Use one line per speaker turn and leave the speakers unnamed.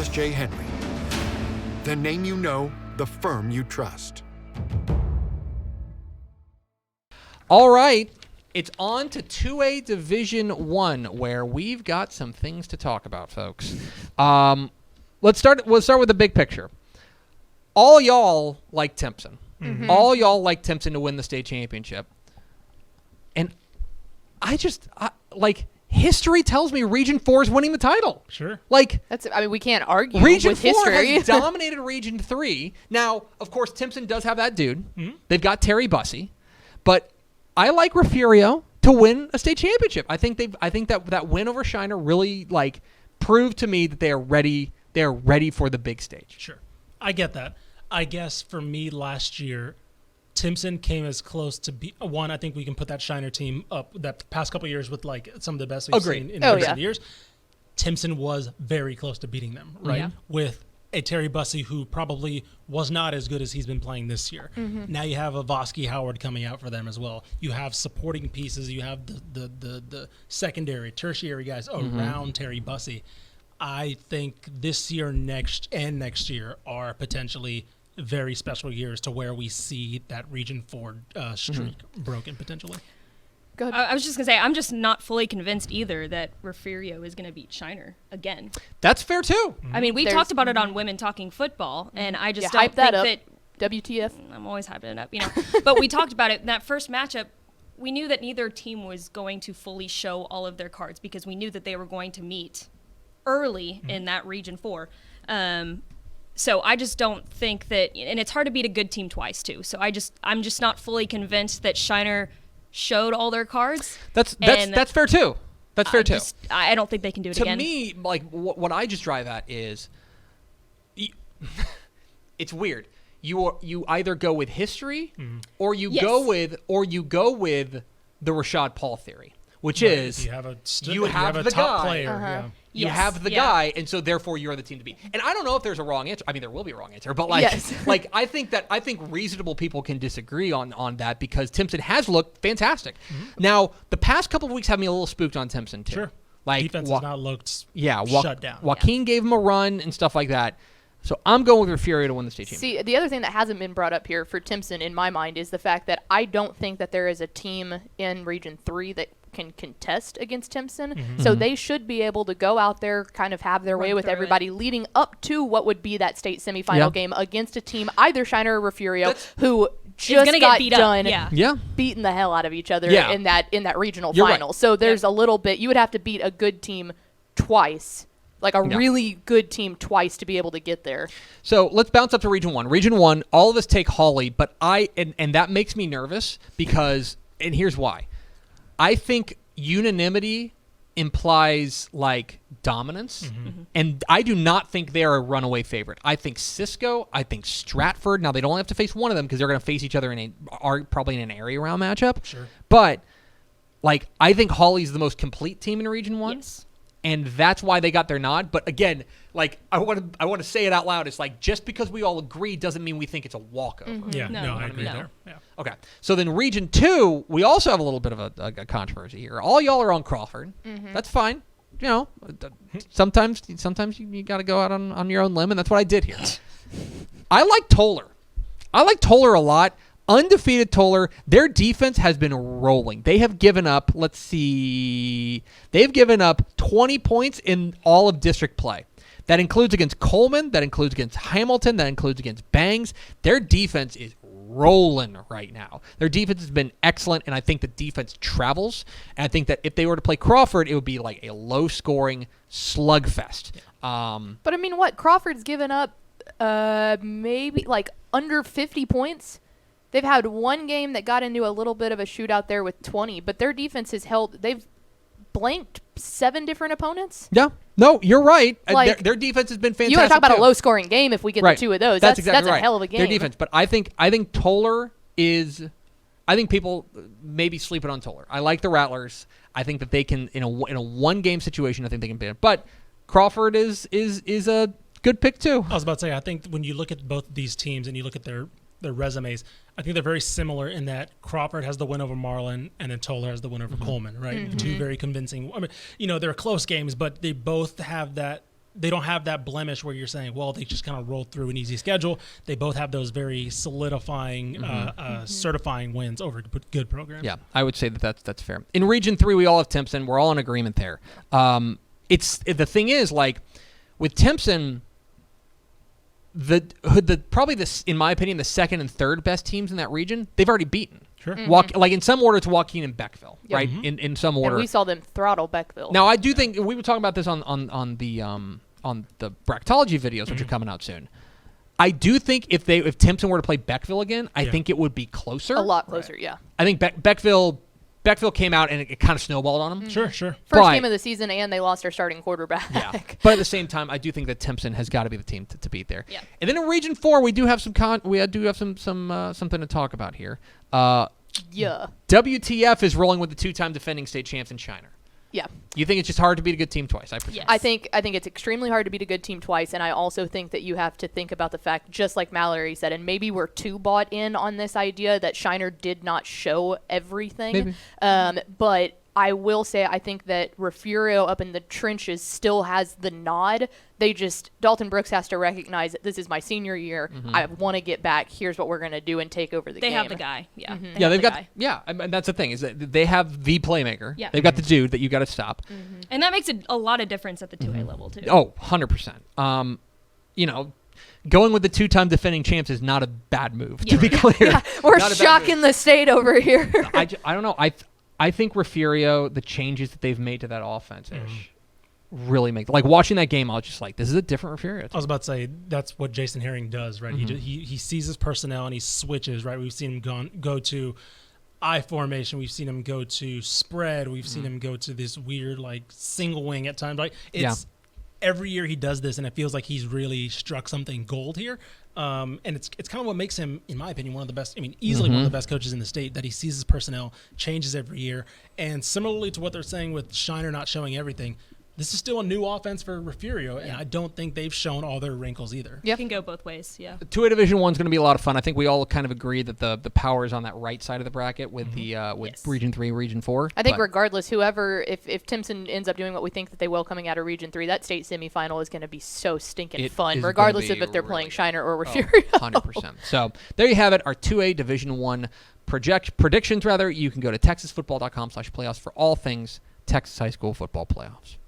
Thomas J. Henry. The name you know, the firm you trust.
All right. It's on to 2A Division 1, where we've got some things to talk about, folks. We'll start with the big picture. All y'all like Timpson. Mm-hmm. All y'all like Timpson to win the state championship. And history tells me Region 4 is winning the title.
Sure.
We can't argue
Region
with
4
history.
has dominated Region 3. Now, of course, Timpson does have that dude. Mm-hmm. They've got Terry Bussey. But I like Refugio to win a state championship. I think that win over Shiner really proved to me that they are ready. They are ready for the big stage.
Sure, I get that. I guess for me last year, Timpson came as close to one. I think we can put that Shiner team up that past couple of years with some of the best we've seen in recent years. Timpson was very close to beating them, right? Yeah. With a Terry Bussey who probably was not as good as he's been playing this year. Mm-hmm. Now you have a Vosky Howard coming out for them as well. You have supporting pieces. You have the secondary, tertiary guys around Terry Bussey. I think this year, next year are potentially very special years to where we see that Region 4 streak broken potentially.
Go ahead. I was just going to say, I'm just not fully convinced either that Refugio is going to beat Shiner again.
That's fair, too.
Mm-hmm. I mean, we talked about it on Women Talking Football, and I just don't think that...
WTF.
I'm always hyping it up, But we talked about it in that first matchup. We knew that neither team was going to fully show all of their cards because we knew that they were going to meet early in that Region 4. So I just don't think that... And it's hard to beat a good team twice, too. So I'm just not fully convinced that Shiner showed all their cards.
That's fair too. That's fair too.
I don't think they can do it again.
To me, what I just drive at is, it's weird. You either go with history, or you go with the Rashad Paul theory, which is
you have a
the
top
guy.
Player.
Uh-huh.
Yeah.
You have the guy, and so therefore you're the team to beat. And I don't know if there's a wrong answer. I mean, there will be a wrong answer, but I think reasonable people can disagree on that because Timpson has looked fantastic. Mm-hmm. Now, the past couple of weeks have me a little spooked on Timpson too.
Sure. Defense has not looked shut down.
Joaquin gave him a run and stuff like that. So I'm going with Refugio to win the state championship.
See, the other thing that hasn't been brought up here for Timpson in my mind is the fact that I don't think that there is a team in Region 3 that can contest against Timpson. Mm-hmm. So they should be able to go out there, kind of have their way with everybody leading up to what would be that state semifinal game against a team, either Shiner or Refugio, who just got done beating the hell out of each other in that regional final. Right. So there's a little bit, you would have to beat a good team twice. Really good team twice to be able to get there.
So let's bounce up to Region 1. Region 1, all of us take Hawley, but and that makes me nervous because, and here's why. I think unanimity implies dominance, and I do not think they're a runaway favorite. I think Cisco, I think Stratford. Now they don't have to face one of them because they're going to face each other probably in an area round matchup.
Sure,
but I think Hawley's the most complete team in Region 1.
Yes.
And that's why they got their nod. But again, I want to say it out loud. It's just because we all agree doesn't mean we think it's a walkover.
Mm-hmm. Yeah, no, I agree there. Yeah.
Okay. So then Region 2, we also have a little bit of a controversy here. All y'all are on Crawford. Mm-hmm. That's fine. Sometimes you got to go out on your own limb, and that's what I did here. I like Toller. I like Toller a lot. Undefeated Toller, their defense has been rolling. They have given up, they've given up 20 points in all of district play. That includes against Coleman, that includes against Hamilton, that includes against Bangs. Their defense is rolling right now. Their defense has been excellent, and I think the defense travels. And I think that if they were to play Crawford, it would be like a low-scoring slugfest.
But I mean, Crawford's given up maybe under 50 points? They've had one game that got into a little bit of a shootout there with 20, but their defense has held. They've blanked 7 different opponents.
Yeah. No, you're right. Their defense has been fantastic.
You want to talk about a low-scoring game if we get the 2 of those.
That's exactly right.
A hell of a game.
Their defense. But I think Toller is – I think people may be sleeping on Toller. I like the Rattlers. I think that they can – in a one-game situation, I think they can beat it. But Crawford is a good pick too.
I was about to say, I think when you look at both of these teams and you look at their resumes, I think they're very similar in that Crawford has the win over Marlin and then Toller has the win over Coleman, right? Mm-hmm. 2 very convincing. I mean, they're close games, but they both have that they don't have that blemish where you're saying, well, they just kind of rolled through an easy schedule. They both have those very solidifying, certifying wins over good programs.
Yeah, I would say that's fair. In Region 3, we all have Timpson. We're all in agreement there. The thing is, like, with Timpson, in my opinion, the second and third best teams in that region, they've already beaten.
Sure.
Like in some order, it's Joaquin and Beckville, right? In some order.
And we saw them throttle Beckville.
Now, I do think we were talking about this on the bracketology videos, which are coming out soon. I do think if Timpson were to play Beckville again, I think it would be closer.
A lot closer, yeah.
I think Beckville came out and it kind of snowballed on them.
Sure.
First game of the season, and they lost their starting quarterback.
Yeah. But at the same time, I do think that Timpson has got to be the team to beat there.
Yeah.
And then in Region 4, we do have something to talk about here.
Yeah.
WTF is rolling with the 2-time defending state champs in Shiner.
Yeah.
You think it's just hard to beat a good team twice? I presume.
Yes.
I think it's extremely hard to beat a good team twice, and I also think that you have to think about the fact, just like Mallory said, and maybe we're too bought in on this idea that Shiner did not show everything.
Maybe.
But I will say I think that Refugio up in the trenches still has the nod. Dalton Brooks has to recognize that this is my senior year. I want to get back. Here's what we're going to do and take over the game.
They have the guy. Yeah.
They've got. Yeah, and that's the thing is that they have the playmaker.
Yeah.
They've got the dude that you got to stop.
And that makes a lot of difference at the 2A level too.
Oh, 100%. Going with the 2-time defending champs is not a bad move, to be clear.
Yeah, we're
Not a bad
shocking
move.
the state over here.
I don't know. I think Refugio, the changes that they've made to that offense really make, like, watching that game, I was just like, this is a different Refugio team.
I was about to say that's what Jason Herring does, right? He sees his personnel and he switches, right? We've seen him go to I formation. We've seen him go to spread. We've seen him go to this weird like single wing at times. Like every year he does this, and it feels like he's really struck something gold here. And it's kind of what makes him, in my opinion, one of the best. I mean, easily one of the best coaches in the state. That he sees his personnel changes every year, and similarly to what they're saying with Shiner not showing everything, this is still a new offense for Refugio, and I don't think they've shown all their wrinkles either.
It can go both ways. Yeah.
2A Division 1 is going to be a lot of fun. I think we all kind of agree that the power is on that right side of the bracket with
Yes.
Region 3, Region 4.
I think regardless, whoever, if Timpson ends up doing what we think that they will coming out of Region 3, that state semifinal is going to be so stinking
It
fun,
is
regardless
gonna
of if they're
be
playing
really
Shiner or
Oh,
Refugio.
100%. So there you have it, our 2A Division 1 predictions. You can go to texasfootball.com/playoffs for all things Texas high school football playoffs.